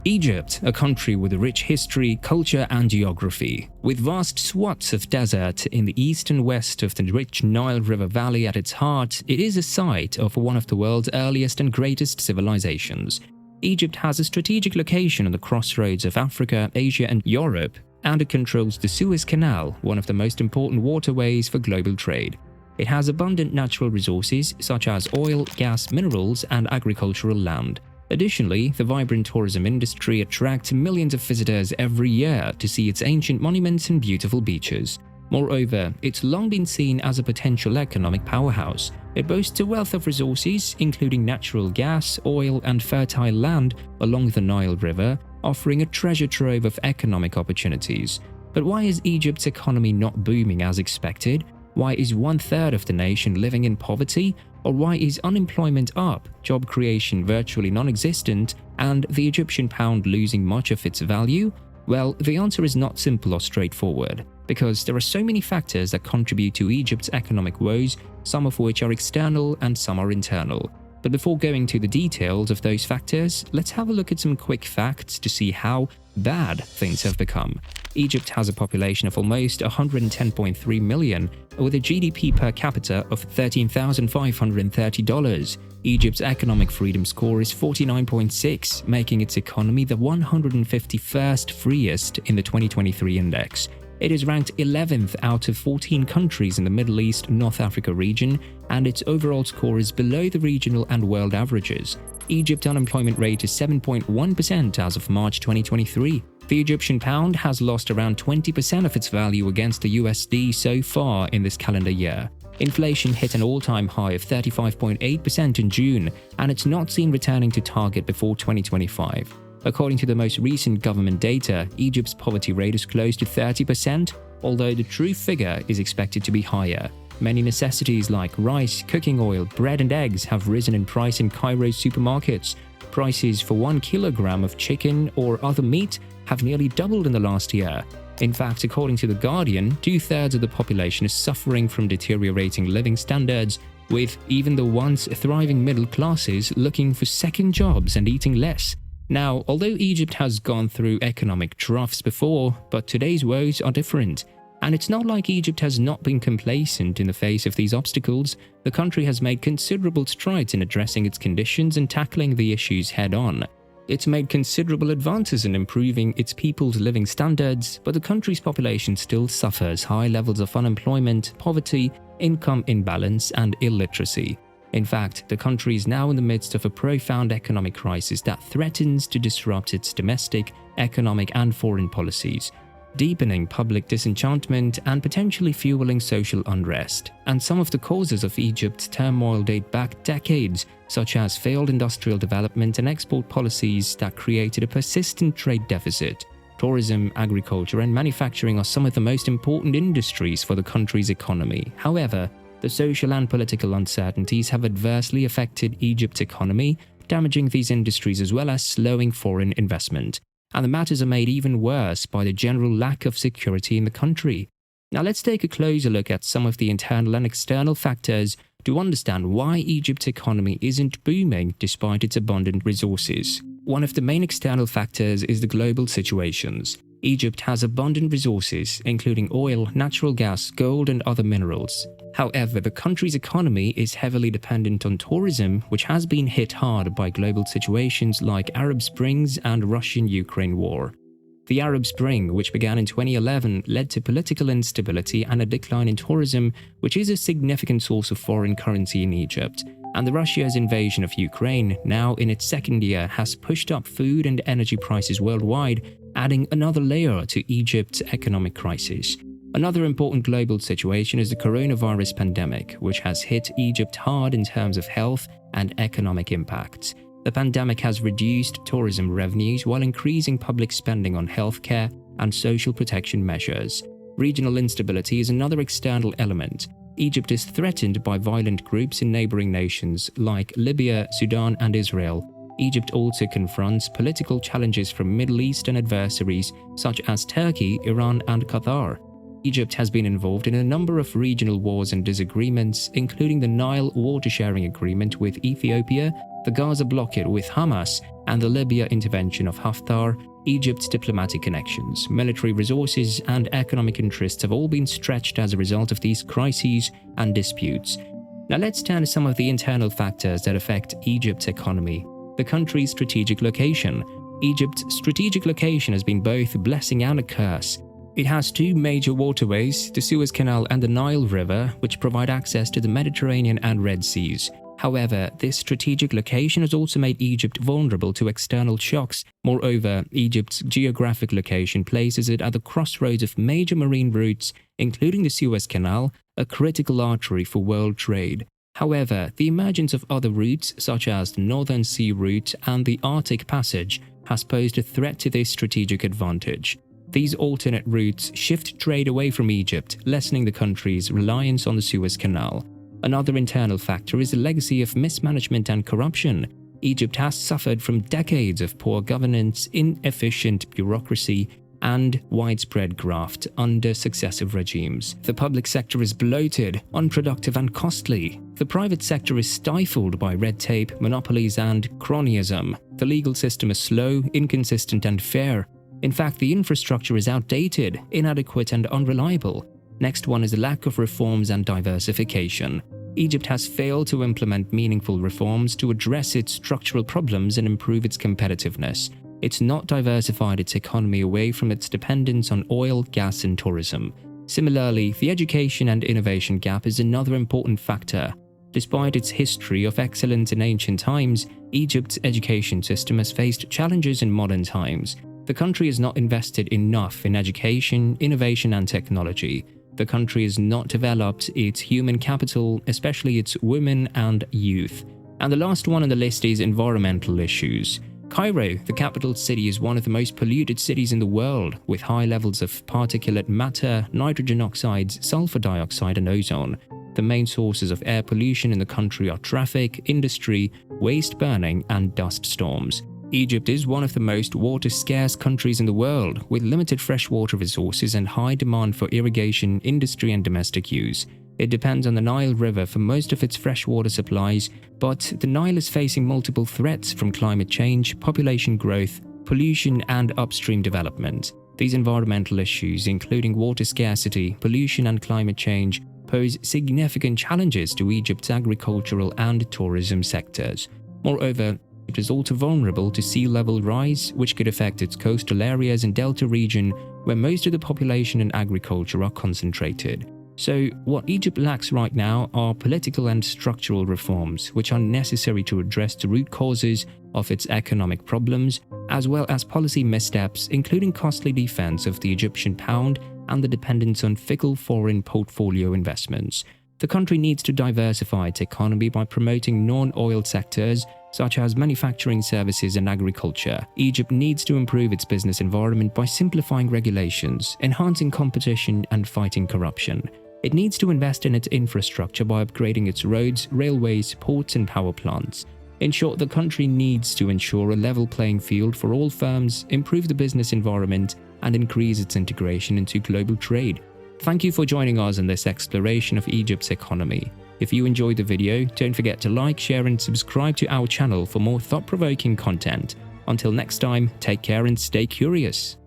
Egypt, a country with a rich history, culture and geography. With vast swaths of desert in the east and west of the rich Nile River Valley at its heart, it is a site of one of the world's earliest and greatest civilizations. Egypt has a strategic location on the crossroads of Africa, Asia and Europe, and it controls the Suez Canal, one of the most important waterways for global trade. It has abundant natural resources such as oil, gas, minerals and agricultural land. Additionally, the vibrant tourism industry attracts millions of visitors every year to see its ancient monuments and beautiful beaches. Moreover, it's long been seen as a potential economic powerhouse. It boasts a wealth of resources, including natural gas, oil, and fertile land along the Nile River, offering a treasure trove of economic opportunities. But why is Egypt's economy not booming as expected? Why is 1/3 of the nation living in poverty? Or why is unemployment up, job creation virtually non-existent, and the Egyptian pound losing much of its value? Well, the answer is not simple or straightforward, because there are so many factors that contribute to Egypt's economic woes, some of which are external and some are internal. But before going to the details of those factors, let's have a look at some quick facts to see how bad things have become. Egypt has a population of almost 110.3 million, with a GDP per capita of $13,530. Egypt's economic freedom score is 49.6, making its economy the 151st freest in the 2023 index. It is ranked 11th out of 14 countries in the Middle East North Africa region, and its overall score is below the regional and world averages. Egypt's unemployment rate is 7.1% as of March 2023. The Egyptian pound has lost around 20% of its value against the USD so far in this calendar year. Inflation hit an all-time high of 35.8% in June, and it's not seen returning to target before 2025. According to the most recent government data, Egypt's poverty rate is close to 30%, although the true figure is expected to be higher. Many necessities like rice, cooking oil, bread and eggs have risen in price in Cairo's supermarkets. Prices for 1 kilogram of chicken or other meat have nearly doubled in the last year. In fact, according to The Guardian, 2/3 of the population is suffering from deteriorating living standards, with even the once thriving middle classes looking for second jobs and eating less. Now, although Egypt has gone through economic troughs before, but today's woes are different. And it's not like Egypt has not been complacent in the face of these obstacles. The country has made considerable strides in addressing its conditions and tackling the issues head-on. It's made considerable advances in improving its people's living standards, but the country's population still suffers high levels of unemployment, poverty, income imbalance, and illiteracy. In fact, the country is now in the midst of a profound economic crisis that threatens to disrupt its domestic, economic, and foreign policies, deepening public disenchantment and potentially fueling social unrest. And some of the causes of Egypt's turmoil date back decades, such as failed industrial development and export policies that created a persistent trade deficit. Tourism, agriculture, and manufacturing are some of the most important industries for the country's economy. However, the social and political uncertainties have adversely affected Egypt's economy, damaging these industries as well as slowing foreign investment. And the matters are made even worse by the general lack of security in the country. Now let's take a closer look at some of the internal and external factors to understand why Egypt's economy isn't booming despite its abundant resources. One of the main external factors is the global situations. Egypt has abundant resources, including oil, natural gas, gold, and other minerals. However, the country's economy is heavily dependent on tourism, which has been hit hard by global situations like Arab Springs and Russian-Ukraine war. The Arab Spring, which began in 2011, led to political instability and a decline in tourism, which is a significant source of foreign currency in Egypt. And Russia's invasion of Ukraine, now in its second year, has pushed up food and energy prices worldwide, adding another layer to Egypt's economic crisis. Another important global situation is the coronavirus pandemic, which has hit Egypt hard in terms of health and economic impacts. The pandemic has reduced tourism revenues while increasing public spending on healthcare and social protection measures. Regional instability is another external element. Egypt is threatened by violent groups in neighboring nations like Libya, Sudan, and Israel. Egypt also confronts political challenges from Middle Eastern adversaries such as Turkey, Iran, and Qatar. Egypt has been involved in a number of regional wars and disagreements, including the Nile water sharing agreement with Ethiopia, the Gaza blockade with Hamas, and the Libya intervention of Haftar, Egypt's diplomatic connections, military resources, and economic interests have all been stretched as a result of these crises and disputes. Now let's turn to some of the internal factors that affect Egypt's economy. The country's strategic location. Egypt's strategic location has been both a blessing and a curse. It has two major waterways, the Suez Canal and the Nile River, which provide access to the Mediterranean and Red Seas. However, this strategic location has also made Egypt vulnerable to external shocks. Moreover, Egypt's geographic location places it at the crossroads of major marine routes, including the Suez Canal, a critical artery for world trade. However, the emergence of other routes, such as the Northern Sea Route and the Arctic Passage, has posed a threat to this strategic advantage. These alternate routes shift trade away from Egypt, lessening the country's reliance on the Suez Canal. Another internal factor is the legacy of mismanagement and corruption. Egypt has suffered from decades of poor governance, inefficient bureaucracy, and widespread graft under successive regimes. The public sector is bloated, unproductive, and costly. The private sector is stifled by red tape, monopolies, and cronyism. The legal system is slow, inconsistent, and fair. In fact, the infrastructure is outdated, inadequate, and unreliable. Next one is the lack of reforms and diversification. Egypt has failed to implement meaningful reforms to address its structural problems and improve its competitiveness. It's not diversified its economy away from its dependence on oil, gas, and tourism. Similarly, the education and innovation gap is another important factor. Despite its history of excellence in ancient times, Egypt's education system has faced challenges in modern times. The country has not invested enough in education, innovation, and technology. The country has not developed its human capital, especially its women and youth. And the last one on the list is environmental issues. Cairo, the capital city, is one of the most polluted cities in the world, with high levels of particulate matter, nitrogen oxides, sulfur dioxide, and ozone. The main sources of air pollution in the country are traffic, industry, waste burning, and dust storms. Egypt is one of the most water-scarce countries in the world, with limited freshwater resources and high demand for irrigation, industry, and domestic use. It depends on the Nile River for most of its freshwater supplies, but the Nile is facing multiple threats from climate change, population growth, pollution, and upstream development. These environmental issues, including water scarcity, pollution, and climate change, pose significant challenges to Egypt's agricultural and tourism sectors. Moreover, Egypt is also vulnerable to sea level rise, which could affect its coastal areas and delta region, where most of the population and agriculture are concentrated. So, what Egypt lacks right now are political and structural reforms, which are necessary to address the root causes of its economic problems, as well as policy missteps, including costly defense of the Egyptian pound and the dependence on fickle foreign portfolio investments. The country needs to diversify its economy by promoting non-oil sectors, such as manufacturing, services, and agriculture. Egypt needs to improve its business environment by simplifying regulations, enhancing competition, and fighting corruption. It needs to invest in its infrastructure by upgrading its roads, railways, ports, and power plants. In short, the country needs to ensure a level playing field for all firms, improve the business environment, and increase its integration into global trade. Thank you for joining us in this exploration of Egypt's economy. If you enjoyed the video, don't forget to like, share, and subscribe to our channel for more thought-provoking content. Until next time, take care and stay curious.